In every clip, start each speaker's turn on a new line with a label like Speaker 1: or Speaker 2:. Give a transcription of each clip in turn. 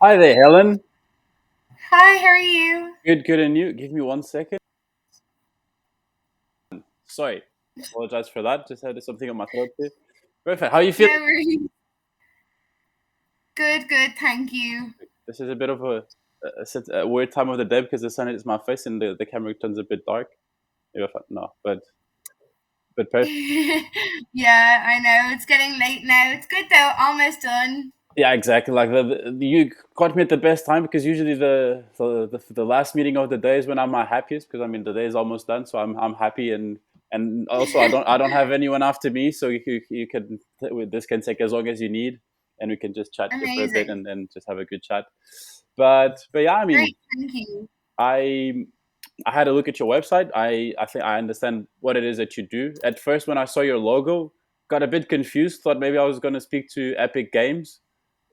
Speaker 1: Hi there, Helen.
Speaker 2: Hi, how are you?
Speaker 1: Good, good, and you? Give me 1 second. Sorry, apologize for that. Just had something on my throat too. Perfect. How are you
Speaker 2: No
Speaker 1: feeling?
Speaker 2: worries. Good, good, thank you.
Speaker 1: This is a bit of a weird time of the day because the sun hits my face and the camera turns a bit dark. Maybe if I, no, but perfect.
Speaker 2: Yeah, I know. It's getting late now. It's good though. Almost done.
Speaker 1: Yeah, exactly. Like you caught me at the best time because usually the last meeting of the day is when I'm my happiest because I mean the day is almost done, so I'm happy and also I don't have anyone after me, so you can this can take as long as you need, and we can just chat here for a bit
Speaker 2: Amazing.
Speaker 1: and just have a good chat. But yeah, I
Speaker 2: Great,
Speaker 1: mean
Speaker 2: thank you.
Speaker 1: I I had a look at your website. I think I understand what it is that you do. At first, when I saw your logo, got a bit confused. Thought maybe I was going to speak to Epic Games.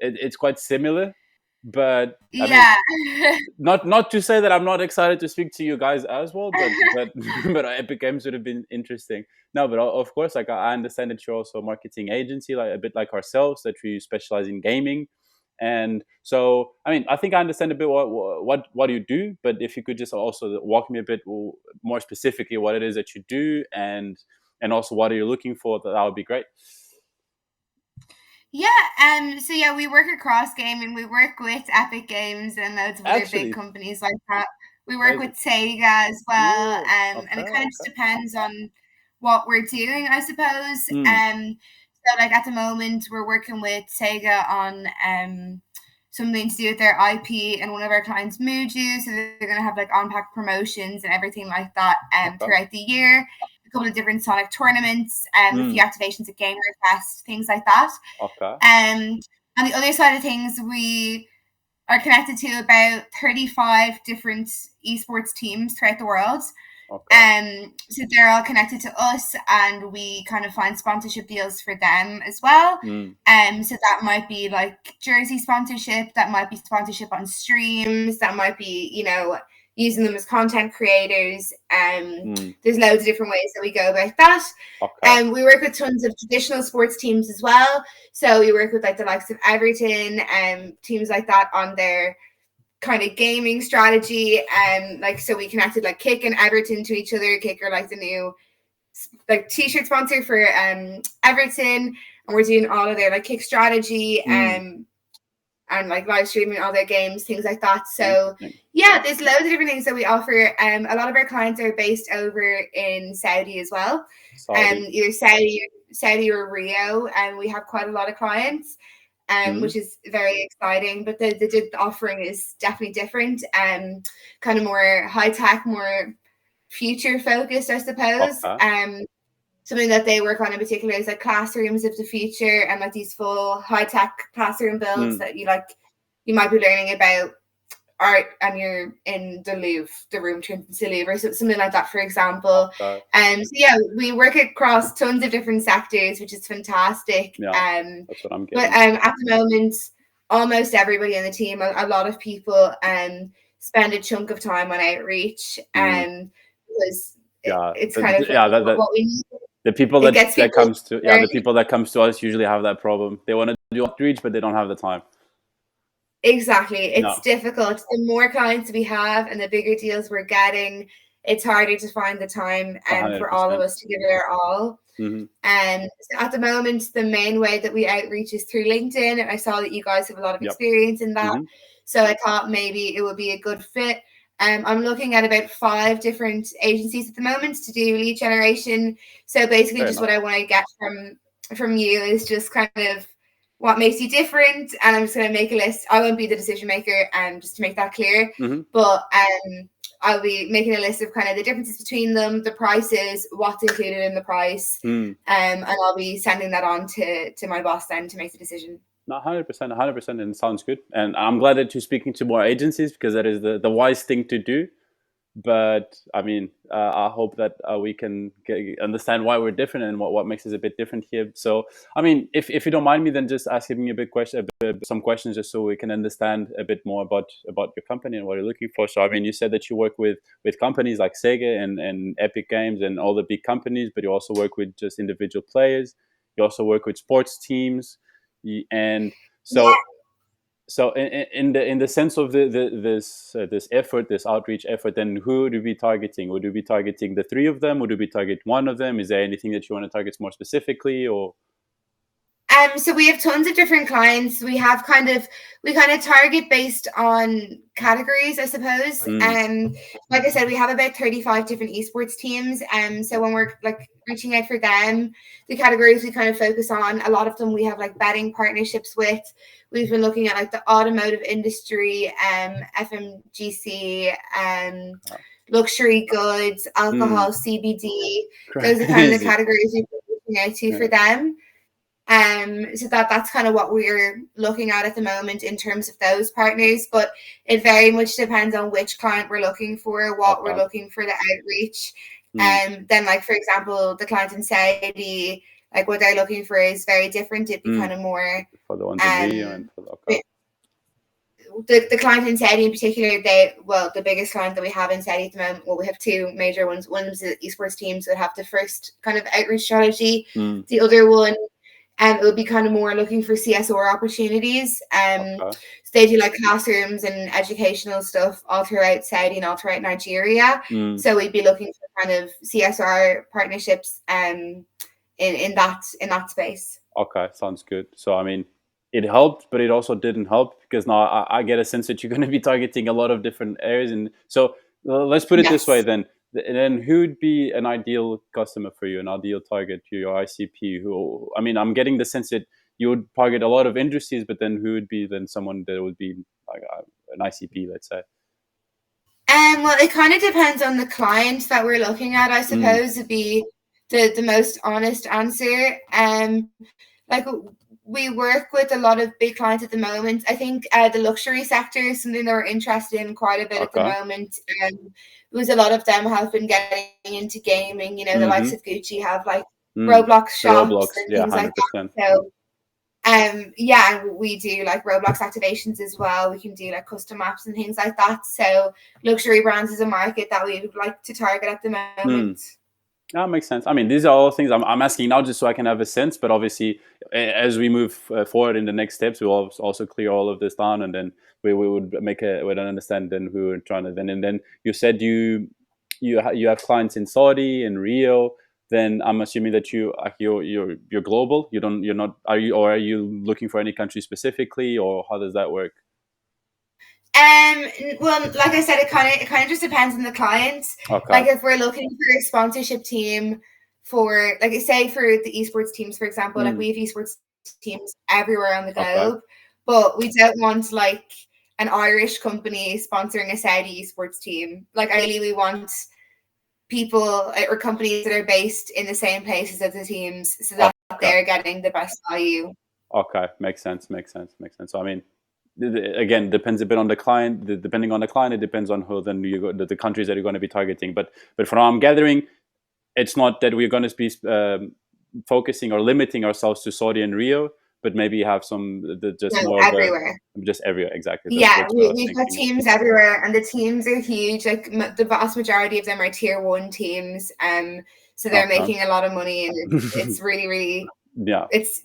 Speaker 1: It's quite similar, but I mean,
Speaker 2: Yeah.
Speaker 1: not to say that I'm not excited to speak to you guys as well, but but Epic Games would have been interesting. No, but of course, like I understand that you're also a marketing agency, like a bit like ourselves, that we specialize in gaming. And so, I mean, I think I understand a bit what you do, but if you could just also walk me a bit more specifically what it is that you do, and also what are you looking for, that would be great.
Speaker 2: Yeah, so yeah, we work across gaming. We work with Epic Games and loads of other big
Speaker 1: Actually,
Speaker 2: companies like that. We work with
Speaker 1: crazy.
Speaker 2: Sega as well,
Speaker 1: Yeah.
Speaker 2: and
Speaker 1: Okay.
Speaker 2: it kind of just
Speaker 1: Okay.
Speaker 2: depends on what we're doing, I suppose.
Speaker 1: Mm.
Speaker 2: So like at the moment, we're working with Sega on something to do with their IP, and one of our clients, Muju, so they're going to have like on-pack promotions and everything like that
Speaker 1: Okay.
Speaker 2: throughout the year. A couple of different Sonic tournaments, a few
Speaker 1: Mm.
Speaker 2: activations at Gamer Fest, things like that.
Speaker 1: Okay.
Speaker 2: On the other side of things, we are connected to about 35 different esports teams throughout the world.
Speaker 1: Okay.
Speaker 2: So they're all connected to us, and we kind of find sponsorship deals for them as well.
Speaker 1: Mm.
Speaker 2: So that might be like jersey sponsorship, that might be sponsorship on streams, that might be, using them as content creators.
Speaker 1: Mm.
Speaker 2: There's loads of different ways that we go about that.
Speaker 1: Okay.
Speaker 2: We work with tons of traditional sports teams as well. So we work with like the likes of Everton and teams like that on their kind of gaming strategy. Like so we connected like Kick and Everton to each other. Kick are like the new like t-shirt sponsor for Everton, and we're doing all of their like Kick strategy
Speaker 1: Mm.
Speaker 2: and like live streaming all their games, things like that. So
Speaker 1: Interesting.
Speaker 2: yeah, there's loads of different things that we offer. A lot of our clients are based over in Saudi as well.
Speaker 1: Saudi.
Speaker 2: Either Saudi or Rio, and we have quite a lot of clients.
Speaker 1: Mm.
Speaker 2: Which is very exciting. But the offering is definitely different. Kind of more high tech, more future focused, I suppose.
Speaker 1: Okay.
Speaker 2: Something that they work on in particular is like classrooms of the future and like these full high tech classroom builds
Speaker 1: Mm.
Speaker 2: that you might be learning about art and you're in the Louvre, the room turns into the Louvre, so something like that, for example.
Speaker 1: Okay.
Speaker 2: So yeah, we work across tons of different sectors, which is fantastic.
Speaker 1: Yeah, that's what I'm
Speaker 2: But
Speaker 1: getting.
Speaker 2: at the moment, almost everybody in the team, a lot of people, spend a chunk of time on outreach,
Speaker 1: Mm.
Speaker 2: because
Speaker 1: Yeah,
Speaker 2: it's kind of
Speaker 1: yeah.
Speaker 2: what we need.
Speaker 1: The people
Speaker 2: It gets people
Speaker 1: the
Speaker 2: learning.
Speaker 1: people that comes to us usually have that problem. They want to do outreach, but they don't have the time.
Speaker 2: Exactly. It's
Speaker 1: No,
Speaker 2: difficult. The more clients we have and the bigger deals we're getting, it's harder to find the time
Speaker 1: a
Speaker 2: for
Speaker 1: hundred
Speaker 2: all of
Speaker 1: percent.
Speaker 2: us to give it our all.
Speaker 1: Mm-hmm.
Speaker 2: So at the moment, the main way that we outreach is through LinkedIn. And I saw that you guys have a lot of
Speaker 1: Yep.
Speaker 2: experience in that.
Speaker 1: Mm-hmm.
Speaker 2: So I thought maybe it would be a good fit. I'm looking at about 5 different agencies at the moment to do lead generation. So basically,
Speaker 1: Fair
Speaker 2: just
Speaker 1: enough.
Speaker 2: what I want to get from you is just kind of what makes you different. And I'm just going to make a list. I won't be the decision maker, just to make that clear.
Speaker 1: Mm-hmm.
Speaker 2: But I'll be making a list of kind of the differences between them, the prices, what's included in the price,
Speaker 1: Mm.
Speaker 2: and I'll be sending that on to my boss then to make the decision.
Speaker 1: No, 100%, 100%, and it sounds good. And I'm glad that you're speaking to more agencies because that is the wise thing to do. But I mean, I hope that we can understand why we're different and what makes us a bit different here. So, I mean, if you don't mind me, then just asking me some questions, just so we can understand a bit more about your company and what you're looking for. So, I mean, you said that you work with companies like Sega and Epic Games and all the big companies, but you also work with just individual players. You also work with sports teams, and
Speaker 2: Yeah.
Speaker 1: so So in the sense of this effort, this outreach effort, then who would you be targeting? Would you be targeting the three of them? Would you be target one of them? Is there anything that you want to target more specifically, or?
Speaker 2: So we have tons of different clients. We kind of target based on categories, I suppose. Like I said, we have about 35 different esports teams. So when we're like reaching out for them, the categories we kind of focus on, a lot of them we have like betting partnerships with. We've been looking at like the automotive industry, FMGC, luxury goods, alcohol, CBD. Those are kind of the categories we've been looking out to for them. So that's kind of what we're looking at the moment in terms of those partners, but it very much depends on which client we're looking for, what we're looking for the outreach. Then like, for example, the client in Saudi, like what they're looking for is very different. It'd be kind of more
Speaker 1: for the ones in Rio and for
Speaker 2: the client in Saudi in particular, the biggest client that we have in Saudi at the moment, well, we have two major ones. One is the esports teams that have the first kind of outreach strategy. The other one, it would be kind of more looking for CSR opportunities. So they do like classrooms and educational stuff all throughout Saudi and all throughout Nigeria. So we'd be looking for kind of CSR partnerships in that space.
Speaker 1: Okay, sounds good. So I mean, it helped, but it also didn't help, because now I get a sense that you're going to be targeting a lot of different areas. And so let's put it this way then. And then who'd be an ideal customer for you, an ideal target, your ICP? Who, I mean, I'm getting the sense that you would target a lot of industries, but then who would be then someone that would be like an ICP, let's say?
Speaker 2: Well, it kind of depends on the client that we're looking at, I suppose, would be the most honest answer. Like we work with a lot of big clients at the moment. I think the luxury sector is something that we're interested in quite a bit at the moment. Because a lot of them have been getting into gaming. You know, the likes of Gucci have like Roblox shops and things like that. So, we do like Roblox activations as well. We can do like custom maps and things like that. So, luxury brands is a market that we would like to target at the moment.
Speaker 1: That makes sense. I mean, these are all things I'm asking now just so I can have a sense. But obviously, as we move forward in the next steps, we'll also clear all of this down, and then we would we'd understand then who we're trying to then. And then you said you have clients in Saudi and Rio. Then I'm assuming that you're global. You're not. Are you looking for any country specifically, or how does that work?
Speaker 2: Well, like I said, it kind of just depends on the client. Like if we're looking for a sponsorship team for, like, say for the esports teams, for example, like we have esports teams everywhere on the globe, but we don't want like an Irish company sponsoring a Saudi esports team. Like ideally we want people or companies that are based in the same places as the teams, so that they're getting the best value.
Speaker 1: Okay, makes sense. So I mean, again, depends a bit on the client. Depending on the client, it depends on who then the countries that you're going to be targeting. But from what I'm gathering, it's not that we're going to be focusing or limiting ourselves to Saudi and Rio, but maybe have some more
Speaker 2: everywhere.
Speaker 1: Just everywhere, exactly.
Speaker 2: We've got teams everywhere, and the teams are huge. Like the vast majority of them are tier 1 teams, so they're making a lot of money, and it's really, really. It's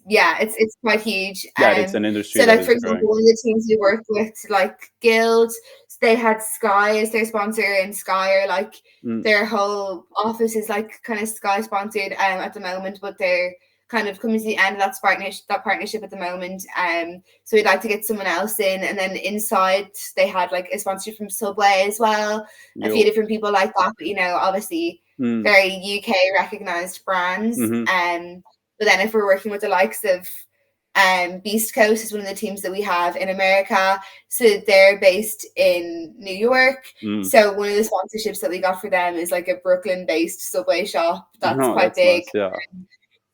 Speaker 2: quite huge.
Speaker 1: It's an industry.
Speaker 2: So like for example, one of the teams we work with, like Guild, they had Sky as their sponsor, and Sky are like their whole office is like kind of Sky sponsored at the moment, but they're kind of coming to the end of that partnership at the moment. So we'd like to get someone else in, and then inside they had like a sponsorship from Subway as well, a few different people like that, but obviously very UK recognized brands. But then if we're working with the likes of Beast Coast is one of the teams that we have in America. So they're based in New York. So one of the sponsorships that we got for them is like a Brooklyn-based Subway shop. That's quite big.
Speaker 1: Nice,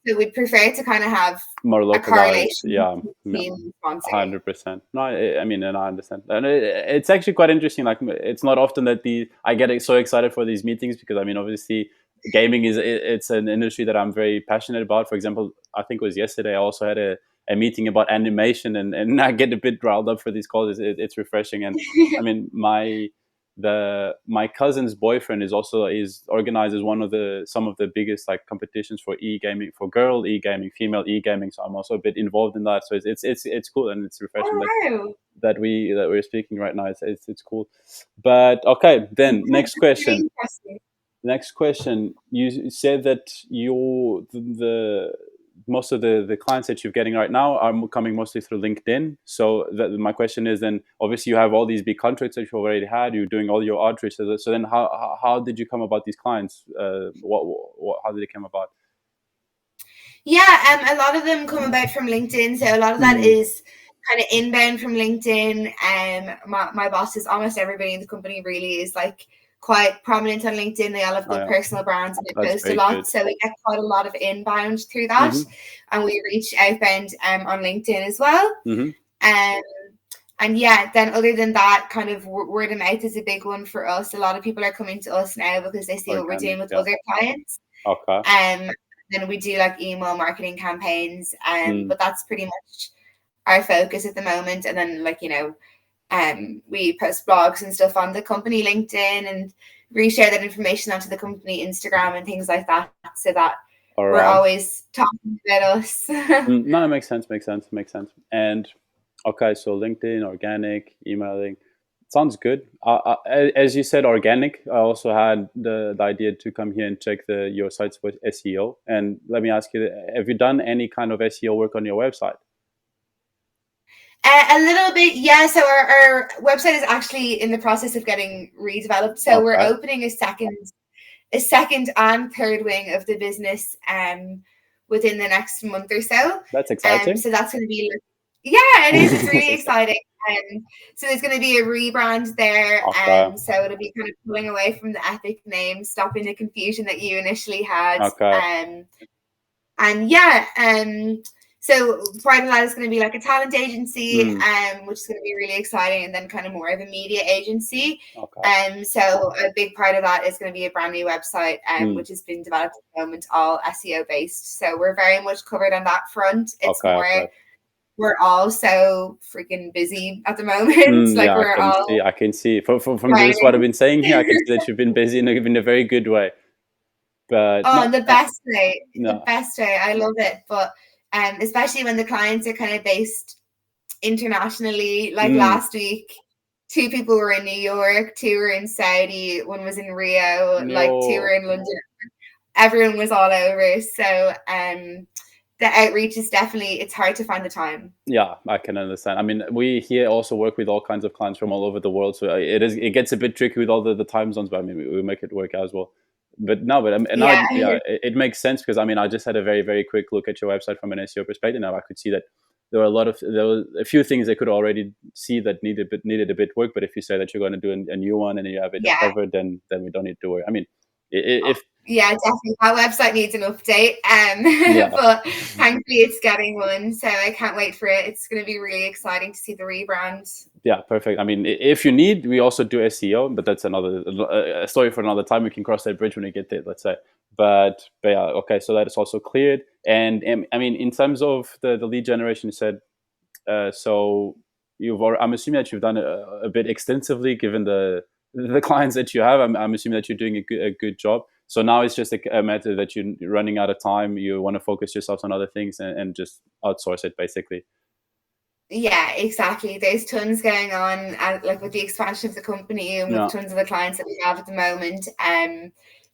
Speaker 2: so we'd prefer to kind of have
Speaker 1: more localized.
Speaker 2: 100%.
Speaker 1: No, I mean, and I understand. And it's actually quite interesting. Like, it's not often that I get so excited for these meetings, because I mean, obviously, gaming it's an industry that I'm very passionate about. For example, I think it was yesterday, I also had a meeting about animation, and I get a bit riled up for these calls. It's refreshing. And I mean, my cousin's boyfriend is organizes some of the biggest like competitions for e-gaming, for girl e-gaming, female e-gaming. So I'm also a bit involved in that. So it's cool, and it's refreshing that we're speaking right now. It's cool. But okay, then next
Speaker 2: Really
Speaker 1: question.
Speaker 2: interesting.
Speaker 1: Next question. You said that the most of the clients that you're getting right now are coming mostly through LinkedIn. So my question is then, obviously you have all these big contracts that you already had. You're doing all your outreach. So then how did you come about these clients? How did it come about?
Speaker 2: Yeah, a lot of them come about from LinkedIn. So a lot of that
Speaker 1: Mm.
Speaker 2: is kind of inbound from LinkedIn. My bosses, almost everybody in the company really is like quite prominent on LinkedIn. They all have
Speaker 1: Oh,
Speaker 2: good
Speaker 1: yeah.
Speaker 2: personal brands and they
Speaker 1: That's
Speaker 2: post a
Speaker 1: very
Speaker 2: lot.
Speaker 1: good.
Speaker 2: So we get quite a lot of inbound through that.
Speaker 1: Mm-hmm.
Speaker 2: And we reach outbound on LinkedIn as well.
Speaker 1: Mm-hmm.
Speaker 2: Um, and yeah, then other than that, kind of word of mouth is a big one for us. A lot of people are coming to us now because they see what we're
Speaker 1: Organic,
Speaker 2: doing with
Speaker 1: yeah.
Speaker 2: other clients.
Speaker 1: Okay.
Speaker 2: Then we do like email marketing campaigns,
Speaker 1: Mm.
Speaker 2: but that's pretty much our focus at the moment. And then like, we post blogs and stuff on the company LinkedIn and reshare that information onto the company Instagram and things like that, so that
Speaker 1: All
Speaker 2: we're
Speaker 1: right.
Speaker 2: always talking about us.
Speaker 1: No, it makes sense. Makes sense. And okay, so LinkedIn, organic, emailing, sounds good. As you said, organic. I also had the idea to come here and check your site's with SEO. And let me ask you, have you done any kind of SEO work on your website?
Speaker 2: A little bit, yeah. So our website is actually in the process of getting redeveloped. So we're
Speaker 1: Okay,
Speaker 2: opening a second and third wing of the business within the next month or so.
Speaker 1: that's exciting.
Speaker 2: So that's going to be, yeah, it is. It's really exciting. So there's going to be a rebrand there.
Speaker 1: Okay,
Speaker 2: So it'll be kind of pulling away from the Epic name, stopping the confusion that you initially had.
Speaker 1: okay.
Speaker 2: And yeah, so part of that is going to be like a talent agency,
Speaker 1: Mm,
Speaker 2: which is going to be really exciting, and then kind of more of a media agency.
Speaker 1: okay.
Speaker 2: So a big part of that is going to be a brand new website,
Speaker 1: Mm,
Speaker 2: which has been developed at the moment, all SEO based. So we're very much covered on that front. It's
Speaker 1: okay,
Speaker 2: more
Speaker 1: okay.
Speaker 2: we're all so freaking busy at the moment. Like
Speaker 1: Yeah, I
Speaker 2: we're
Speaker 1: can
Speaker 2: all
Speaker 1: see. I can see. From just what I've
Speaker 2: grinding.
Speaker 1: been saying here, I can see that you've been busy in a very good way. But
Speaker 2: Oh,
Speaker 1: no,
Speaker 2: in the best way. The
Speaker 1: no.
Speaker 2: best way. I love it. But especially when the clients are kind of based internationally. Like
Speaker 1: Mm,
Speaker 2: last week, two people were in New York, two were in Saudi, one was in Rio, like two were
Speaker 1: no.
Speaker 2: in London. Everyone was all over. So the outreach is definitely, it's hard to find the time.
Speaker 1: Yeah, I can understand. I mean, we here also work with all kinds of clients from all over the world, so it gets a bit tricky with all the time zones, but I mean, we make it work as well. But no, but now,
Speaker 2: Yeah.
Speaker 1: yeah, it makes sense because I mean, I just had a very quick look at your website from an SEO perspective. Now I could see that there were a few things I could already see that needed a bit work. But if you say that you're going to do a new one and you have it
Speaker 2: Yeah.
Speaker 1: covered, then we don't need to worry. I mean, if
Speaker 2: Yeah, definitely. Our website needs an update.
Speaker 1: yeah.
Speaker 2: But thankfully it's getting one. So I can't wait for it. It's gonna be really exciting to see the rebrand.
Speaker 1: Yeah, perfect. I mean, if you need, we also do SEO, but that's another a story for another time. We can cross that bridge when we get there, let's say. But yeah, okay. So that is also cleared. And I mean, in terms of the lead generation, you said so. I'm assuming that you've done it a bit extensively, given the clients that you have. I'm assuming that you're doing a good job. So now it's just a matter that you're running out of time. You want to focus yourselves on other things and just outsource it, basically.
Speaker 2: Yeah, exactly. There's tons going on, like with the expansion of the company and with
Speaker 1: Yeah.
Speaker 2: tons of the clients that we have at the moment.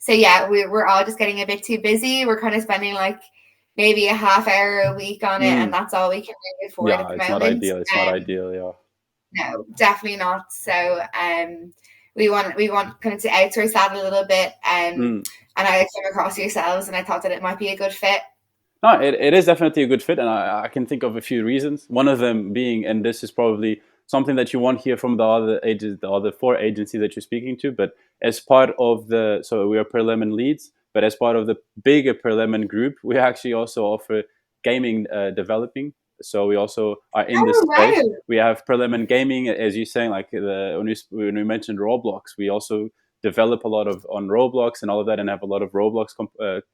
Speaker 2: So yeah, we're all just getting a bit too busy. We're kind of spending like maybe a half hour a week on it, and
Speaker 1: Mm.
Speaker 2: that's all we can really afford at
Speaker 1: Yeah,
Speaker 2: the
Speaker 1: it's not
Speaker 2: moment.
Speaker 1: ideal. It's not ideal. Yeah.
Speaker 2: No, definitely not. So we want kind of to outsource that a little bit.
Speaker 1: Mm.
Speaker 2: And I came across yourselves and I thought that it might be a good fit.
Speaker 1: No, it is definitely a good fit, and I can think of a few reasons. One of them being, and this is probably something that you won't hear from the other four agencies that you're speaking to, but as part of so we are Per Lemon leads, but as part of the bigger Per Lemon group, we actually also offer gaming developing. So we also are in this
Speaker 2: Oh
Speaker 1: space.
Speaker 2: wow.
Speaker 1: We have Per Lemon gaming, as you're saying, like when we mentioned Roblox, we also develop a lot of on Roblox and all of that, and have a lot of Roblox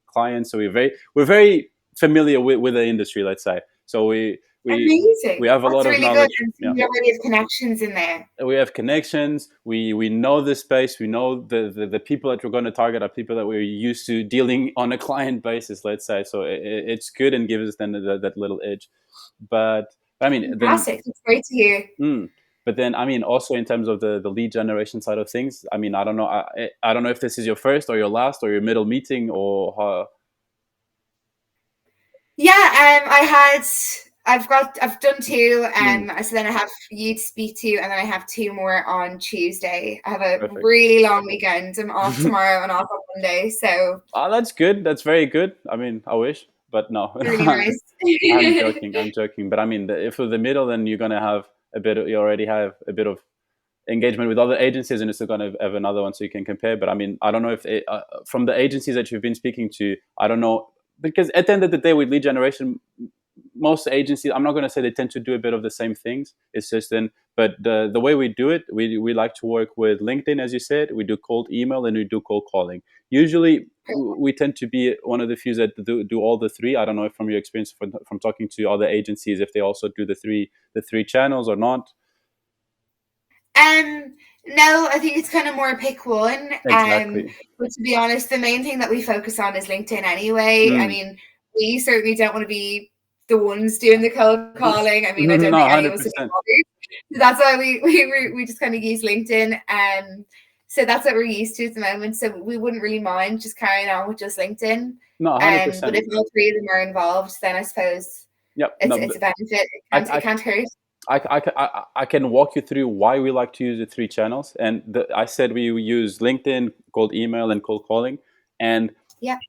Speaker 1: clients. So we're very familiar with the industry, let's say. So we
Speaker 2: Amazing.
Speaker 1: have a
Speaker 2: That's
Speaker 1: lot of
Speaker 2: really good.
Speaker 1: knowledge.
Speaker 2: And so
Speaker 1: Yeah,
Speaker 2: you already have connections in there.
Speaker 1: we have connections. We know the space. We know the people that we're going to target are people that we're used to dealing on a client basis, let's say. So it's good and gives us then that little edge. But I mean, then
Speaker 2: Fantastic. It's great to hear.
Speaker 1: But then, I mean, also in terms of the lead generation side of things, I mean, I don't know, I don't know if this is your first or your last or your middle meeting or how.
Speaker 2: Yeah, I've done two,
Speaker 1: Mm,
Speaker 2: so then I have you to speak to, and then I have two more on Tuesday. I have a
Speaker 1: perfect.
Speaker 2: really long weekend. I'm off tomorrow and off on Monday, so
Speaker 1: Oh, that's good. That's very good. I mean, I wish, but no.
Speaker 2: really nice.
Speaker 1: I'm joking. I'm joking. But I mean, if for the middle, then you're gonna have a bit. You already have a bit of engagement with other agencies, and you're still gonna have another one, so you can compare. But I mean, I don't know if from the agencies that you've been speaking to, I don't know, because at the end of the day, with lead generation, most agencies, I'm not going to say they tend to do a bit of the same things. It's just then, but the way we do it, we like to work with LinkedIn, as you said. We do cold email and we do cold calling. Usually, we tend to be one of the few that do all the three. I don't know if from your experience from talking to other agencies, if they also do the three channels or not.
Speaker 2: No, I think it's kind of more pick one.
Speaker 1: Exactly.
Speaker 2: But to be honest, the main thing that we focus on is LinkedIn anyway. I
Speaker 1: Mm.
Speaker 2: mean, we certainly don't want to be the ones doing the cold calling. I mean, I don't
Speaker 1: No,
Speaker 2: think any of us would be
Speaker 1: 100%.
Speaker 2: bothered. So that's why we just kind of use LinkedIn. So that's what we're used to at the moment. So we wouldn't really mind just carrying on with just LinkedIn.
Speaker 1: No,
Speaker 2: But
Speaker 1: 100%.
Speaker 2: if all three of them are involved, then I suppose
Speaker 1: Yep.
Speaker 2: it's
Speaker 1: No,
Speaker 2: it's a benefit.
Speaker 1: I,
Speaker 2: It
Speaker 1: I,
Speaker 2: can't hurt.
Speaker 1: I can walk you through why we like to use the three channels. And I said we use LinkedIn, cold email, and cold calling. And
Speaker 2: Yeah.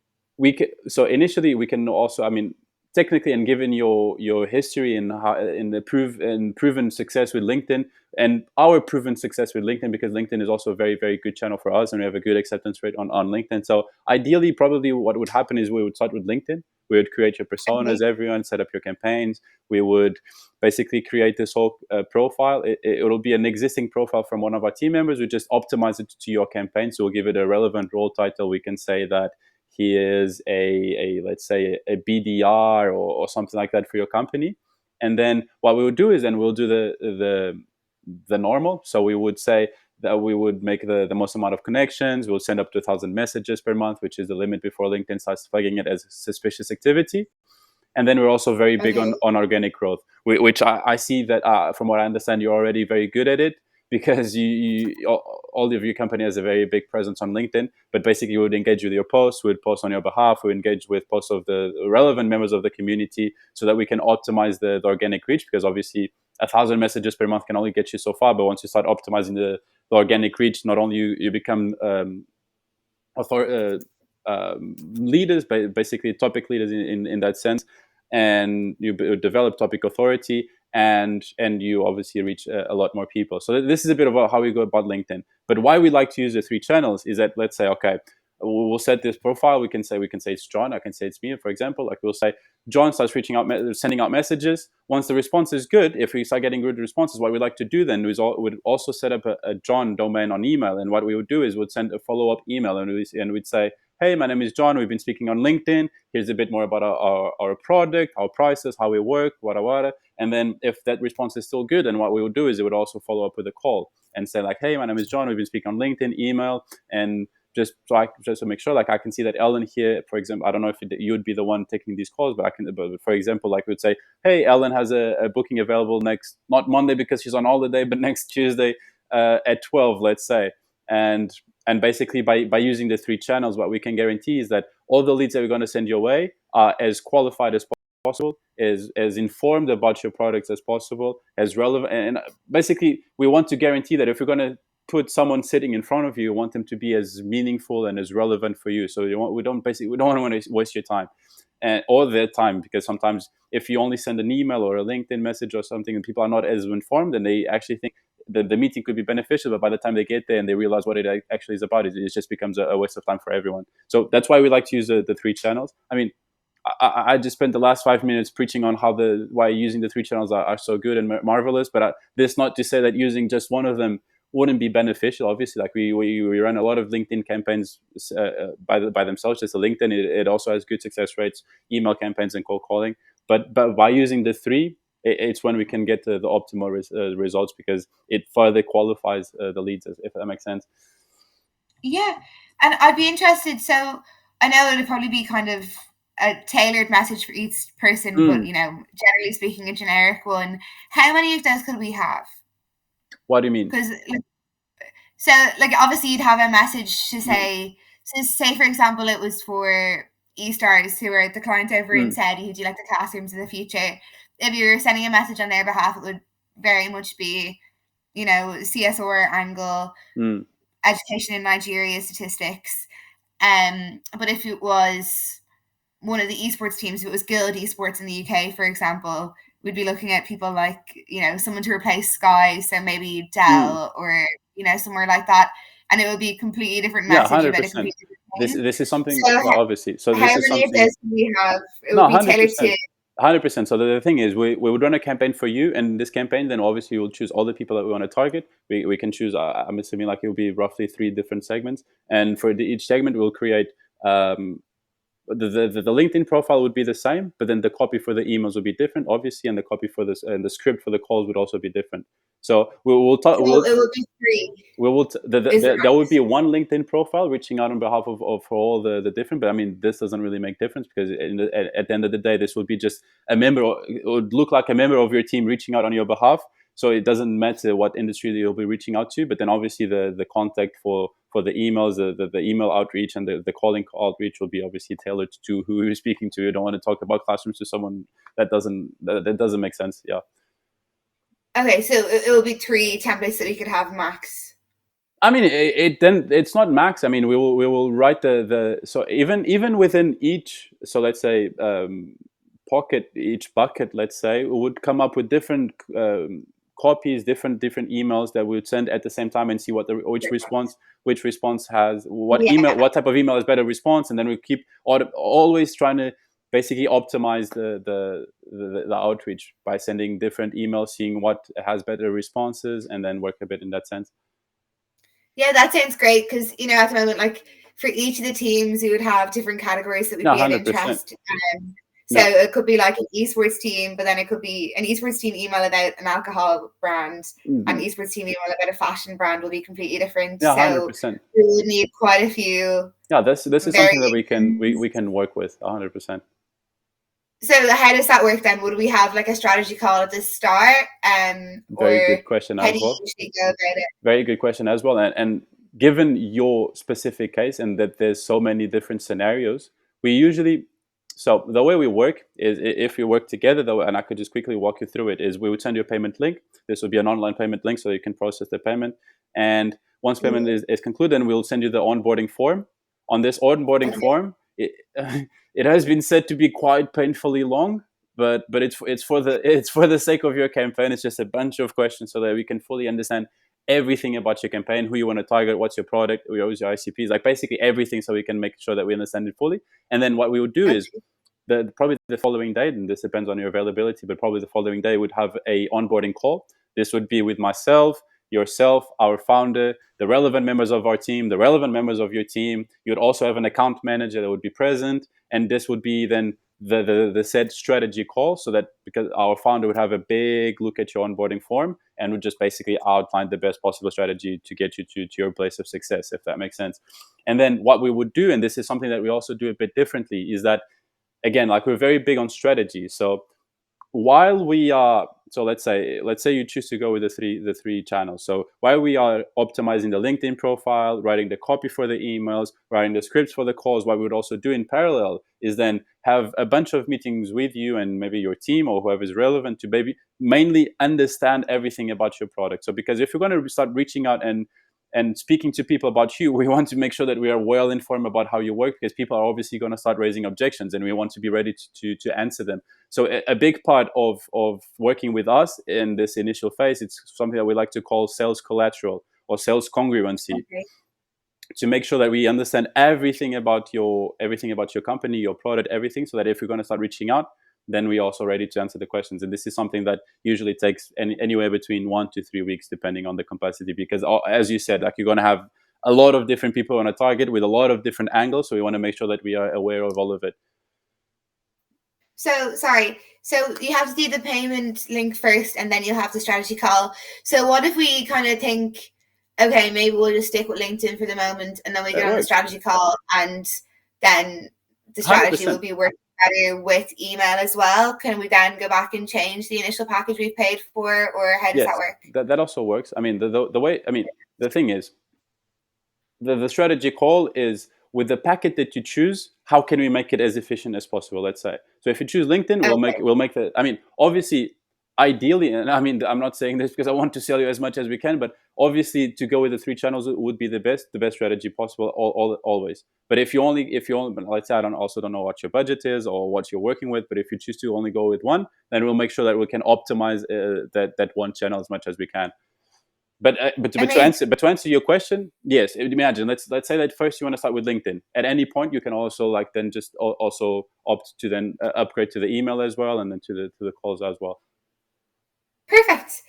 Speaker 1: so initially we can also, I mean, technically, and given your history and how in the proven success with LinkedIn and our proven success with LinkedIn, because LinkedIn is also a very, very good channel for us and we have a good acceptance rate on LinkedIn. So ideally, probably what would happen is we would start with LinkedIn. We would create your
Speaker 2: Okay.
Speaker 1: personas, everyone, set up your campaigns. We would basically create this whole profile. It'll be an existing profile from one of our team members. We just optimize it to your campaign. So we'll give it a relevant role title. We can say that he is a let's say a BDR or something like that for your company. And then what we would do is then we'll do the normal. So we would say that we would make the most amount of connections. We'll send up to 1,000 messages per month, which is the limit before LinkedIn starts flagging it as suspicious activity. And then we're also very big
Speaker 2: Okay.
Speaker 1: on organic growth, which I see that from what I understand, you're already very good at it because all of your company has a very big presence on LinkedIn. But basically, we would engage with your posts, we would post on your behalf, we would engage with posts of the relevant members of the community so that we can optimize the organic reach, because obviously 1,000 messages per month can only get you so far. But once you start optimizing the organic reach, not only you become leaders, basically topic leaders in that sense, and you develop topic authority, and you obviously reach a lot more people. So this is a bit of how we go about LinkedIn. But why we like to use the three channels is that, let's say, okay, we'll set this profile. We can say it's John. I can say it's me, for example. Like we'll say John starts reaching out, sending out messages. Once the response is good, if we start getting good responses, what we like to do then is would also set up a John domain on email. And what we would do is would send a follow-up email, and we'd say, hey, my name is John. We've been speaking on LinkedIn. Here's a bit more about our product, our prices, how we work, wada wada. And then if that response is still good, then what we would do is it would also follow up with a call and say like, hey, my name is John. We've been speaking on LinkedIn, email, and just to make sure, like I can see that Ellen here, for example, I don't know if you would be the one taking these calls, but for example, like we'd say, hey, Ellen has a booking available next, not Monday because she's on holiday, but next Tuesday at 12, let's say. And basically by using the three channels, what we can guarantee is that all the leads that we're going to send your way are as qualified as possible, as informed about your products as possible, as relevant. And basically, we want to guarantee that if we're going to put someone sitting in front of you, want them to be as meaningful and as relevant for you. So we don't want to waste your time or their time, because sometimes if you only send an email or a LinkedIn message or something and people are not as informed, and they actually think the meeting could be beneficial, but by the time they get there and they realize what it actually is about, it just becomes a waste of time for everyone. So that's why we like to use the three channels. I mean, I just spent the last 5 minutes preaching on why using the three channels are so good and marvelous. But this not to say that using just one of them wouldn't be beneficial. Obviously, like we run a lot of LinkedIn campaigns by themselves. Just a LinkedIn, it also has good success rates, email campaigns, and cold calling. But by using the three, it's when we can get the optimal results, because it further qualifies the leads, if that makes sense.
Speaker 2: Yeah, and I'd be interested. So I know it'll probably be kind of a tailored message for each person, but
Speaker 1: Mm.
Speaker 2: generally speaking, a generic one. How many of those could we have?
Speaker 1: What do you mean?
Speaker 2: Because so like obviously you'd have a message to
Speaker 1: Mm,
Speaker 2: say, so say for example it was for e-stars who are the client over in
Speaker 1: mm,
Speaker 2: Saudi who do like the classrooms of the future. If you were sending a message on their behalf, it would very much be, you know, CSR angle,
Speaker 1: mm.
Speaker 2: education in Nigeria statistics. But if it was one of the esports teams, if it was Guild Esports in the UK, for example, we'd be looking at people like, you know, someone to replace Sky, so maybe
Speaker 1: Mm.
Speaker 2: Dell or, you know, somewhere like that. And it would be a completely different
Speaker 1: Yeah,
Speaker 2: message
Speaker 1: hundred
Speaker 2: about a
Speaker 1: percent.
Speaker 2: completely
Speaker 1: This
Speaker 2: different thing.
Speaker 1: this is something.
Speaker 2: So
Speaker 1: Yeah, obviously. So
Speaker 2: how
Speaker 1: this is
Speaker 2: many of
Speaker 1: something.
Speaker 2: those do we have? It would
Speaker 1: No,
Speaker 2: be
Speaker 1: hundred
Speaker 2: tailored
Speaker 1: percent.
Speaker 2: to
Speaker 1: 100%. So the thing is, we would run a campaign for you, and this campaign, then obviously we'll choose all the people that we want to target. We can choose. I'm assuming like it will be roughly 3 different segments, and for each segment, we'll create um, the LinkedIn profile would be the same, but then the copy for the emails would be different, obviously, and the copy for this and the script for the calls would also be different. So we'll talk.
Speaker 2: so it would be three.
Speaker 1: We will
Speaker 2: Is the
Speaker 1: there would
Speaker 2: max.
Speaker 1: be one LinkedIn profile reaching out on behalf of all the different, but I mean this doesn't really make difference because at the end of the day this would be just a member, it would look like a member of your team reaching out on your behalf, so it doesn't matter what industry you'll be reaching out to, but then obviously the contact for the emails, the email outreach and the calling outreach will be obviously tailored to who you're speaking to. You don't want to talk about classrooms to someone that doesn't make sense. Yeah.
Speaker 2: Okay, so it will be three templates that we could have max.
Speaker 1: I mean, it then it's not max. I mean, we will write the so even within each. So let's say pocket, each bucket. Let's say we would come up with different copies, different emails that we would send at the same time and see what the which response has what email,
Speaker 2: Yeah.
Speaker 1: what type of email is better response, and then we keep always trying to basically optimize the outreach by sending different emails, seeing what has better responses, and then work a bit in that sense.
Speaker 2: Yeah, that sounds great because, you know, at the moment, like for each of the teams, we would have different categories that would
Speaker 1: No,
Speaker 2: be of
Speaker 1: 100%.
Speaker 2: interest. So
Speaker 1: No.
Speaker 2: it could be like an esports team, but then it could be an esports team email about an alcohol brand, and
Speaker 1: Mhm.
Speaker 2: esports team email about a fashion brand will be completely different.
Speaker 1: Yeah,
Speaker 2: So
Speaker 1: 100%.
Speaker 2: we would need quite a few
Speaker 1: Yeah, this is something that
Speaker 2: variations.
Speaker 1: we can work with 100%.
Speaker 2: So how does that work then? Would we have like a strategy call at the start,
Speaker 1: Very
Speaker 2: or
Speaker 1: good question
Speaker 2: how
Speaker 1: as
Speaker 2: do you
Speaker 1: well.
Speaker 2: usually go about it?
Speaker 1: Very good question as well. And given your specific case and that there's so many different scenarios, we usually, so the way we work is if we work together, though, and I could just quickly walk you through it, is we would send you a payment link. This would be an online payment link so you can process the payment. And once payment is concluded, then we'll send you the onboarding form. On this onboarding
Speaker 2: Okay.
Speaker 1: form, it has been said to be quite painfully long, but it's for the sake of your campaign. It's just a bunch of questions so that we can fully understand everything about your campaign, who you want to target, what's your product, who your ICPs, like basically everything, so we can make sure that we understand it fully. And then what we would do is
Speaker 2: Okay.
Speaker 1: probably the following day, and this depends on your availability, but probably the following day would have a onboarding call. This would be with myself, yourself, our founder, the relevant members of our team, the relevant members of your team. You would also have an account manager that would be present, and this would be then the said strategy call, so that because our founder would have a big look at your onboarding form and would just basically outline the best possible strategy to get you to your place of success, if that makes sense. And then what we would do, and this is something that we also do a bit differently, is that again, like we're very big on strategy. So while we are, so let's say you choose to go with the three channels. So while we are optimizing the LinkedIn profile, writing the copy for the emails, writing the scripts for the calls, what we would also do in parallel is then have a bunch of meetings with you and maybe your team or whoever is relevant to maybe mainly understand everything about your product. So because if you're going to start reaching out and speaking to people about you, we want to make sure that we are well informed about how you work, because people are obviously going to start raising objections and we want to be ready to answer them. So a big part of working with us in this initial phase, it's something that we like to call sales collateral or sales congruency,
Speaker 2: Okay.
Speaker 1: to make sure that we understand everything about your company, your product, everything, so that if we're going to start reaching out, then we're also ready to answer the questions. And this is something that usually takes anywhere between 1 to 3 weeks, depending on the capacity, because as you said, like you're going to have a lot of different people on a target with a lot of different angles, so we want to make sure that we are aware of all of it.
Speaker 2: So sorry. So you have to do the payment link first, and then you'll have the strategy call. So what if we kind of think, okay, maybe we'll just stick with LinkedIn for the moment, and then we
Speaker 1: That
Speaker 2: get on the
Speaker 1: works.
Speaker 2: strategy call, and then the strategy will
Speaker 1: 100%.
Speaker 2: be working better with email as well? Can we then go back and change the initial package we've paid for, or how does that
Speaker 1: Yes,
Speaker 2: work?
Speaker 1: that also works. I mean, the way, I mean, the thing is, the strategy call is with the packet that you choose, how can we make it as efficient as possible, let's say. So if you choose LinkedIn,
Speaker 2: Okay.
Speaker 1: we'll make the, I mean, obviously, ideally, and I mean, I'm not saying this because I want to sell you as much as we can, but obviously to go with the 3 channels would be the best strategy possible, always. But if you only, but let's say, I don't know what your budget is or what you're working with, but if you choose to only go with one, then we'll make sure that we can optimize that one channel as much as we can.
Speaker 2: Amazing.
Speaker 1: To answer your question, yes. Imagine, let's say that first you want to start with LinkedIn. At any point, you can also like then just also opt to then upgrade to the email as well, and then to the calls as well.
Speaker 2: Perfect.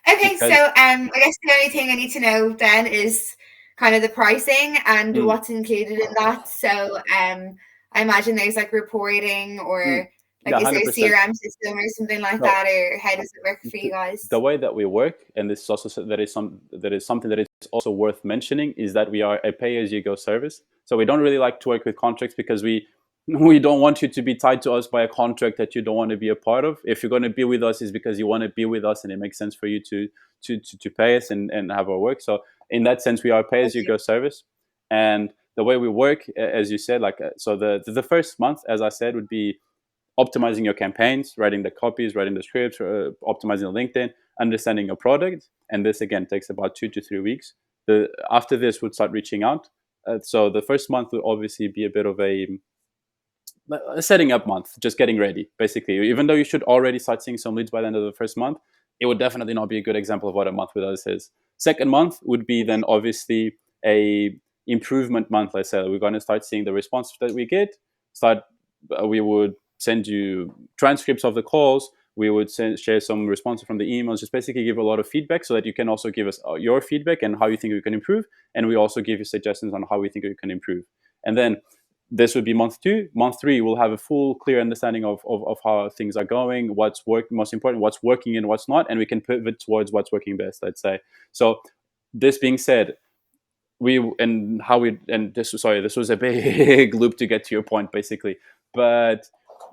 Speaker 2: Okay, so
Speaker 1: Because
Speaker 2: I guess the only thing I need to know then is kind of the pricing and
Speaker 1: mm,
Speaker 2: what's included in that. So I imagine there's like reporting,
Speaker 1: mm,
Speaker 2: or like
Speaker 1: yeah,
Speaker 2: is there a
Speaker 1: 100%.
Speaker 2: CRM system or something like
Speaker 1: So
Speaker 2: that, or how does it work for you
Speaker 1: the
Speaker 2: guys?
Speaker 1: way that we work, and this is also that is something that is also worth mentioning, is that we are a pay-as-you-go service. So we don't really like to work with contracts because we don't want you to be tied to us by a contract that you don't want to be a part of. If you're going to be with us, is because you want to be with us, and it makes sense for you to pay us and have our work. So in that sense, we are a
Speaker 2: Okay.
Speaker 1: pay-as-you-go service, and the way we work, as you said, like so the first month, as I said, would be optimizing your campaigns, writing the copies, writing the scripts, optimizing the LinkedIn, understanding your product. And this again takes about 2 to 3 weeks. After this, we'd start reaching out. So the first month would obviously be a bit of a setting up month, just getting ready, basically. Even though you should already start seeing some leads by the end of the first month, it would definitely not be a good example of what a month with us is. Second month would be then obviously a improvement month. Let's say we're going to start seeing the responses that we get. We would send you transcripts of the calls. We would share some responses from the emails, just basically give a lot of feedback so that you can also give us your feedback and how you think we can improve. And we also give you suggestions on how we think we can improve. And then this would be month 2. Month 3, we'll have a full, clear understanding of how things are going, what's working, most important, what's working and what's not, and we can pivot towards what's working best, let's say. So, this being said, this was a big loop to get to your point, basically. But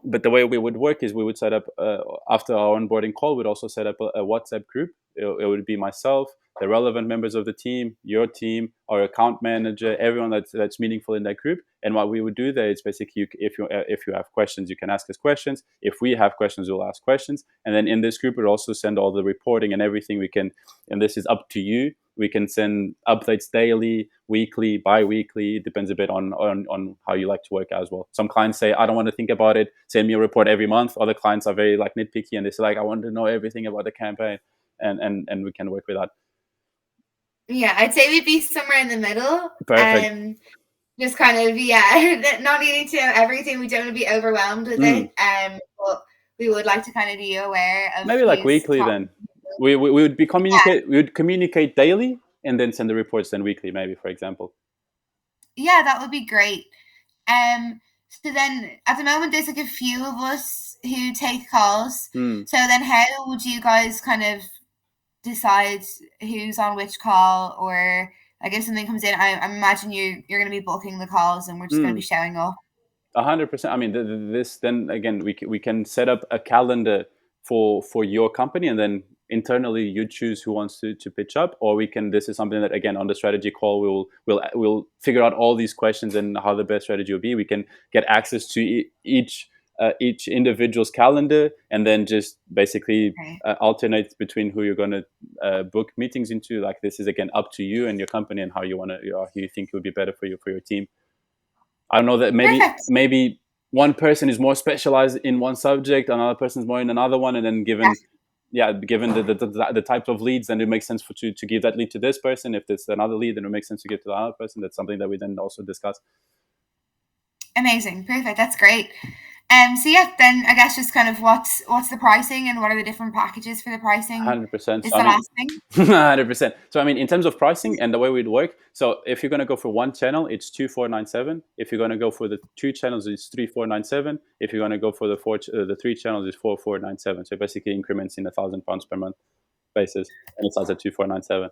Speaker 1: the way we would work is we would set up after our onboarding call, we'd also set up a WhatsApp group. It would be myself, the relevant members of the team, your team, our account manager, everyone that's meaningful in that group. And what we would do there is basically, if you have questions, you can ask us questions. If we have questions, we'll ask questions. And then in this group, we'll also send all the reporting and everything we can. And this is up to you. We can send updates daily, weekly, bi-weekly. It depends a bit on how you like to work as well. Some clients say, I don't want to think about it. Send me a report every month. Other clients are very like nitpicky and they say like, I want to know everything about the campaign, and we can work with that.
Speaker 2: Yeah, I'd say we'd be somewhere in the middle.
Speaker 1: Perfect.
Speaker 2: Just kind of, yeah, not needing to know everything. We don't want to be overwhelmed with
Speaker 1: Mm.
Speaker 2: it. But we would like to kind of be aware of
Speaker 1: Maybe like
Speaker 2: who's
Speaker 1: weekly
Speaker 2: top.
Speaker 1: then. We would be communicate. We would communicate daily and then send the reports then weekly, maybe, for example.
Speaker 2: Yeah, that would be great. So then at the moment there's like a few of us who take calls.
Speaker 1: Mm.
Speaker 2: So then how would you guys kind of decide who's on which call, or like if something comes in, I imagine you're going to be booking the calls and we're just going to be
Speaker 1: Mm.
Speaker 2: showing up.
Speaker 1: 100%. I mean, this then again, we can set up a calendar for your company, and then internally you choose who wants to pitch up, or we can. This is something that again on the strategy call we'll figure out all these questions and how the best strategy will be. We can get access to each individual's calendar, and then just basically
Speaker 2: Right.
Speaker 1: alternate between who you're going to book meetings into. Like this is again up to you and your company and how you want to, how you think it would be better for your team. I know that
Speaker 2: Perfect.
Speaker 1: maybe one person is more specialized in one subject, another person is more in another one, and then given the type of leads, then it makes sense to give that lead to this person. If there's another lead, then it makes sense to give to the other person. That's something that we then also discuss.
Speaker 2: Amazing. Perfect. That's great. So yeah, then I guess just kind of what's the pricing and what are the different packages for the pricing
Speaker 1: 100%.
Speaker 2: is
Speaker 1: So I
Speaker 2: the
Speaker 1: mean,
Speaker 2: last thing.
Speaker 1: 100%. So I mean, in terms of pricing and the way we'd work, so if you're going to go for one channel, it's 2,497. If you're going to go for the 2 channels, it's 3,497. If you're going to go for the 3 channels, it's 4,497. So basically increments in £1,000 per month basis, and it starts at 2,497.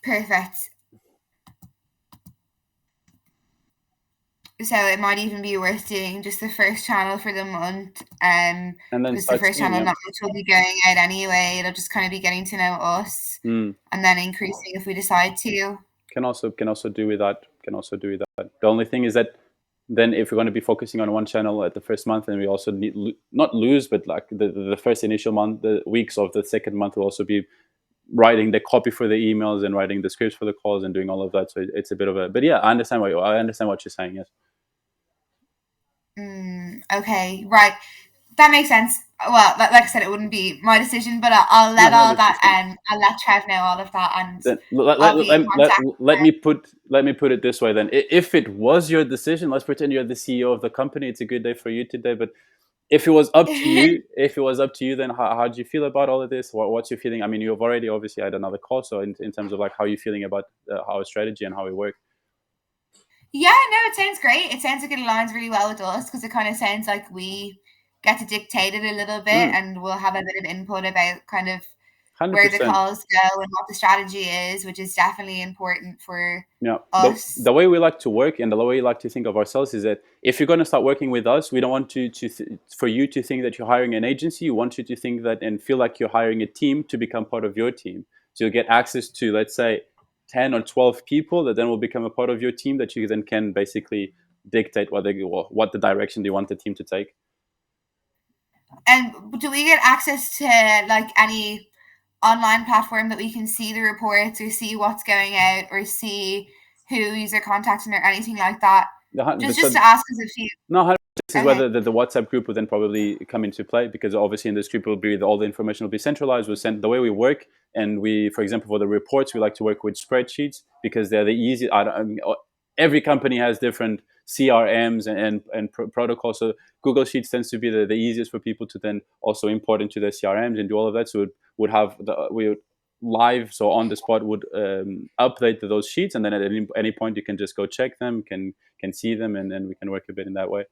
Speaker 2: Perfect. So it might even be worth doing just the first channel for the month,
Speaker 1: and then
Speaker 2: because the
Speaker 1: start
Speaker 2: first
Speaker 1: seeing.
Speaker 2: channel
Speaker 1: Yeah.
Speaker 2: not much will be going out anyway. It'll just kind of be getting to know us,
Speaker 1: Mm.
Speaker 2: and then increasing if we decide to.
Speaker 1: Can also do with that. Can also do with that. The only thing is that then if we're going to be focusing on one channel at the first month, and we also need not lose, but like the first initial month, the weeks of the second month will also be writing the copy for the emails and writing the scripts for the calls and doing all of that. So it's a bit of a. But yeah, I understand what you're saying. Yes.
Speaker 2: Okay, right. That makes sense. Well, like I said, it wouldn't be my decision, but I'll
Speaker 1: No,
Speaker 2: let all that.
Speaker 1: 100%.
Speaker 2: I'll let Trev know all of that, and
Speaker 1: Then let,
Speaker 2: I'll
Speaker 1: let,
Speaker 2: be in
Speaker 1: let, let,
Speaker 2: contact.
Speaker 1: let me put it this way then. If it was your decision, let's pretend you're the CEO of the company. It's a good day for you today. But if it was up to you, then how do you feel about all of this? What's your feeling? I mean, you've already obviously had another call. So in terms of like how you feeling about our strategy and how we work.
Speaker 2: Yeah, no, it sounds great. It sounds like it aligns really well with us because it kind of sounds like we get to dictate it a little bit,
Speaker 1: Mm,
Speaker 2: and we'll have a bit of input about kind of where the
Speaker 1: 100%.
Speaker 2: calls go and what the strategy is, which is definitely important for
Speaker 1: Yeah,
Speaker 2: us.
Speaker 1: the way we like to work and the way we like to think of ourselves is that if you're going to start working with us, we don't want for you to think that you're hiring an agency. We want you to think that and feel like you're hiring a team to become part of your team. So you'll get access to, let's say, 10 or 12 people that then will become a part of your team that you then can basically dictate what the direction you want the team to take.
Speaker 2: And do we get access to like any online platform that we can see the reports or see what's going out or see who user contacting or anything like that? Just
Speaker 1: So
Speaker 2: to ask us if you.
Speaker 1: no, this is where
Speaker 2: Okay.
Speaker 1: the WhatsApp group will then probably come into play because obviously in this group will be all the information will be centralized. We'll send the way we work, and we, for example, for the reports, we like to work with spreadsheets because they're the easy. I mean, every company has different CRMs and protocols. So Google Sheets tends to be the easiest for people to then also import into their CRMs and do all of that. So it would have we would live, so on the spot would update those sheets, and then at any point you can just go check them, can see them, and then we can work a bit in that way.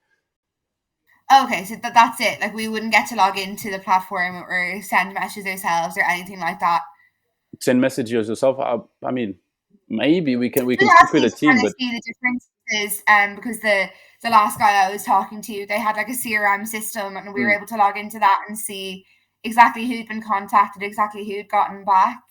Speaker 2: Okay, so that's it. Like we wouldn't get to log into the platform or send messages ourselves or anything like that.
Speaker 1: Send messages yourself. I mean, maybe we can
Speaker 2: Just
Speaker 1: speak with
Speaker 2: asking
Speaker 1: the
Speaker 2: to
Speaker 1: team,
Speaker 2: kind of
Speaker 1: but
Speaker 2: see the differences, because the last guy I was talking to, they had like a CRM system, and we were
Speaker 1: mm,
Speaker 2: able to log into that and see exactly who'd been contacted, exactly who'd gotten back.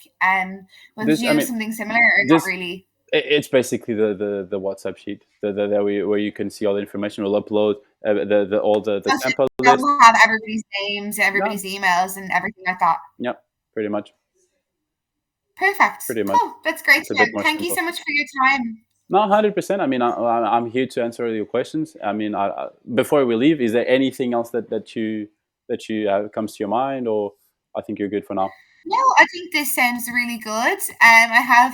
Speaker 2: Would
Speaker 1: this I
Speaker 2: you do
Speaker 1: mean
Speaker 2: something similar or not
Speaker 1: this
Speaker 2: really?
Speaker 1: it's basically the WhatsApp sheet where you can see all the information. We'll upload the all the
Speaker 2: That's it.
Speaker 1: sample list.
Speaker 2: They'll have everybody's names,
Speaker 1: Yeah,
Speaker 2: everybody's emails, and everything like that.
Speaker 1: yeah, pretty much,
Speaker 2: Perfect.
Speaker 1: pretty much.
Speaker 2: Cool. That's great
Speaker 1: It's a
Speaker 2: to know.
Speaker 1: bit more
Speaker 2: Thank you
Speaker 1: simple.
Speaker 2: so much for your time.
Speaker 1: No, 100%. I mean, I'm here to answer your questions. I mean, before we leave, is there anything else that you comes to your mind, or I think you're good for now?
Speaker 2: No, I think this sounds really good. I have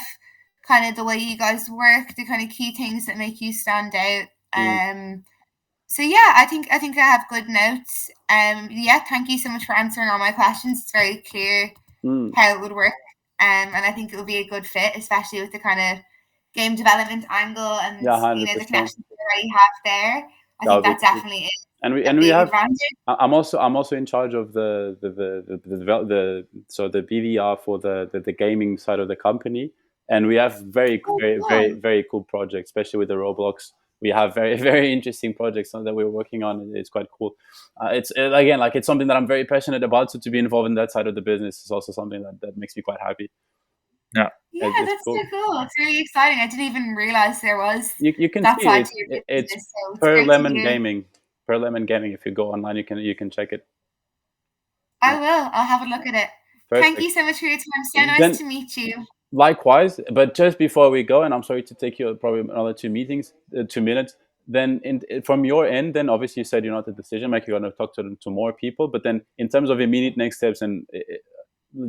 Speaker 2: kind of the way you guys work, the kind of key things that make you stand out.
Speaker 1: Mm,
Speaker 2: So yeah, I think I have good notes. Yeah, thank you so much for answering all my questions. It's very clear
Speaker 1: mm,
Speaker 2: how it would work. And I think it would be a good fit, especially with the kind of game development angle and
Speaker 1: yeah, 100%.
Speaker 2: the connections you already have there. I
Speaker 1: That
Speaker 2: think
Speaker 1: would be
Speaker 2: that
Speaker 1: cool.
Speaker 2: definitely is a
Speaker 1: And we
Speaker 2: big
Speaker 1: have.
Speaker 2: advantage.
Speaker 1: I'm also in charge of the BDR for the gaming side of the company, and we have
Speaker 2: Oh,
Speaker 1: very
Speaker 2: cool.
Speaker 1: very cool projects, especially with the Roblox. We have very very interesting projects that we're working on. It's quite cool. It's again like it's something that I'm very passionate about. So to be involved in that side of the business is also something that makes me quite happy. Yeah,
Speaker 2: Yeah,
Speaker 1: it's
Speaker 2: that's so
Speaker 1: cool.
Speaker 2: cool. It's really exciting. I didn't even realize there was
Speaker 1: You can
Speaker 2: that
Speaker 1: see
Speaker 2: side
Speaker 1: it.
Speaker 2: to your
Speaker 1: It's
Speaker 2: business. So it's
Speaker 1: per
Speaker 2: great to
Speaker 1: lemon
Speaker 2: hear.
Speaker 1: gaming. Per lemon gaming. If you go online, you can check it.
Speaker 2: I
Speaker 1: Yeah,
Speaker 2: will. I'll have a look at it. Thank you
Speaker 1: perfect.
Speaker 2: so much for your time. So nice
Speaker 1: Then
Speaker 2: to meet you.
Speaker 1: likewise, but just before we go, and I'm sorry to take you probably another 2 minutes. Then, from your end, then obviously you said you're not the decision maker. You're going to talk to more people. But then, in terms of immediate next steps, and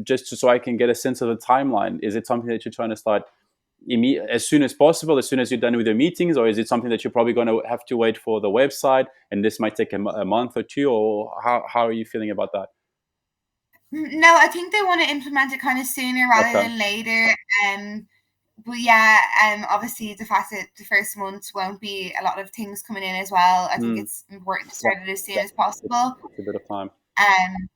Speaker 1: just so I can get a sense of the timeline, is it something that you're trying to start as soon as possible, as soon as you're done with your meetings, or is it something that you're probably going to have to wait for the website, and this might take a month or two, or how are you feeling about that?
Speaker 2: No, I think they want to implement it kind of sooner rather
Speaker 1: Okay.
Speaker 2: than later. But yeah, obviously the fact that the first month won't be a lot of things coming in as well. I think
Speaker 1: Hmm.
Speaker 2: it's important to
Speaker 1: Yeah.
Speaker 2: start it as soon
Speaker 1: Yeah.
Speaker 2: as possible.
Speaker 1: It's a bit of time.
Speaker 2: Um,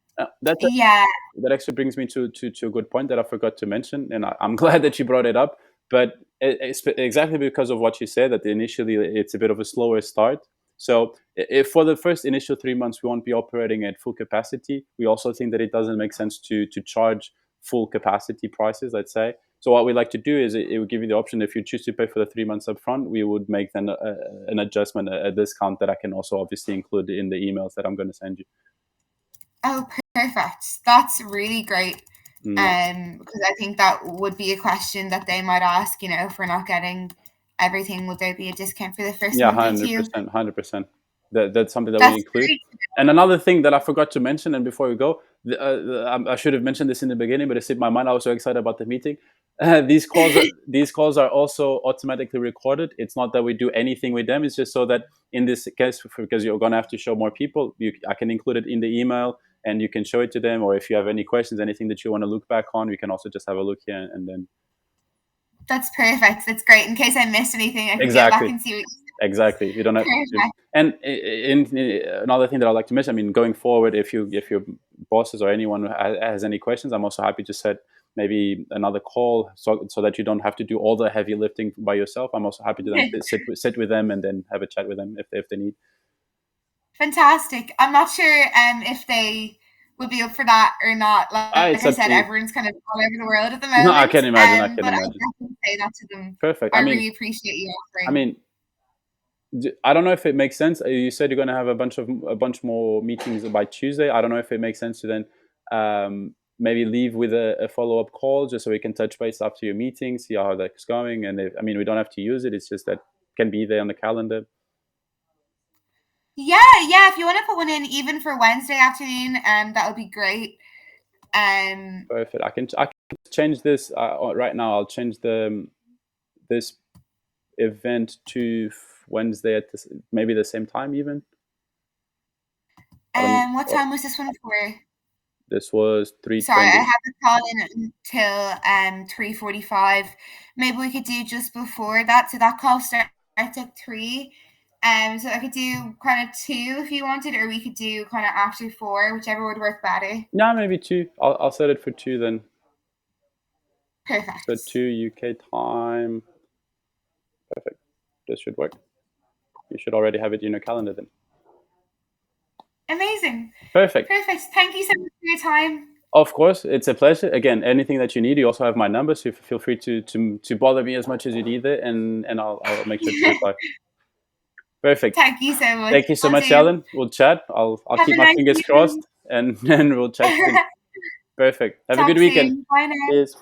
Speaker 1: That's
Speaker 2: yeah,
Speaker 1: that actually brings me to a good point that I forgot to mention, and I'm glad that you brought it up. but it's exactly because of what you said, that initially it's a bit of a slower start. So if for the first initial 3 months we won't be operating at full capacity, we also think that it doesn't make sense to charge full capacity prices, let's say. So what we like to do is it would give you the option, if you choose to pay for the 3 months up front, we would make then an adjustment, a discount that I can also obviously include in the emails that I'm going to send you.
Speaker 2: Oh, perfect. That's really great. Because I think that would be a question that they might ask, you know, if we're not getting everything, would there be a discount for the first
Speaker 1: Yeah,
Speaker 2: month or two?
Speaker 1: 100%, 100%. That's something that we
Speaker 2: That's
Speaker 1: include.
Speaker 2: great.
Speaker 1: And another thing that I forgot to mention, and before we go, I should have mentioned this in the beginning, but it slipped my mind. I was so excited about the meeting. These calls are also automatically recorded. It's not that we do anything with them. It's just so that in this case, because you're going to have to show more people, I can include it in the email, and you can show it to them. Or if you have any questions, anything that you want to look back on, we can also just have a look here, and then.
Speaker 2: That's perfect. That's great. In case I missed anything, I can go back
Speaker 1: Exactly.
Speaker 2: and see what you said.
Speaker 1: Exactly. You don't have to.
Speaker 2: Perfect.
Speaker 1: And another thing that I'd like to mention, I mean, going forward, if your bosses or anyone has any questions, I'm also happy to set maybe another call, so that you don't have to do all the heavy lifting by yourself. I'm also happy to then sit with them and then have a chat with them if they need.
Speaker 2: Fantastic. I'm not sure if they would be up for that or not. Like
Speaker 1: It's
Speaker 2: I
Speaker 1: up
Speaker 2: said,
Speaker 1: to you.
Speaker 2: everyone's kind of all over the world at the
Speaker 1: No, I
Speaker 2: moment.
Speaker 1: can imagine. I can
Speaker 2: But I
Speaker 1: imagine.
Speaker 2: definitely say that to them.
Speaker 1: Perfect.
Speaker 2: I really appreciate you
Speaker 1: I
Speaker 2: offering.
Speaker 1: mean, I don't know if it makes sense. You said you're going to have a bunch more meetings by Tuesday. I don't know if it makes sense to then maybe leave with a follow-up call, just so we can touch base after your meeting, see how that's going. And I mean, we don't have to use it. It's just that can be there on the calendar.
Speaker 2: Yeah. If you want to put one in, even for Wednesday afternoon, that would be great.
Speaker 1: Perfect. I can change this right now. I'll change this event to Wednesday at maybe the same time even.
Speaker 2: What time was this one for?
Speaker 1: This was 3:20.
Speaker 2: Sorry, I have a call in until 3:45. Maybe we could do just before that. So that call starts at 3. So I could do kind of 2 if you wanted, or we could do kind of after 4, whichever would work better.
Speaker 1: No, maybe 2. I'll set it for 2 then.
Speaker 2: Perfect.
Speaker 1: So 2 UK time. Perfect. This should work. You should already have it in your calendar then.
Speaker 2: Amazing.
Speaker 1: Perfect.
Speaker 2: Thank you so much for your time.
Speaker 1: Of course, it's a pleasure. Again, anything that you need, you also have my number, so feel free to bother me as much as you need it, and I'll make sure to reply. Perfect.
Speaker 2: Thank you so much.
Speaker 1: Thank you so much, Alan. We'll chat. I'll keep my fingers crossed, and we'll chat soon. Perfect. Have a good weekend.
Speaker 2: Bye now.
Speaker 1: Cheers.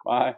Speaker 1: Bye.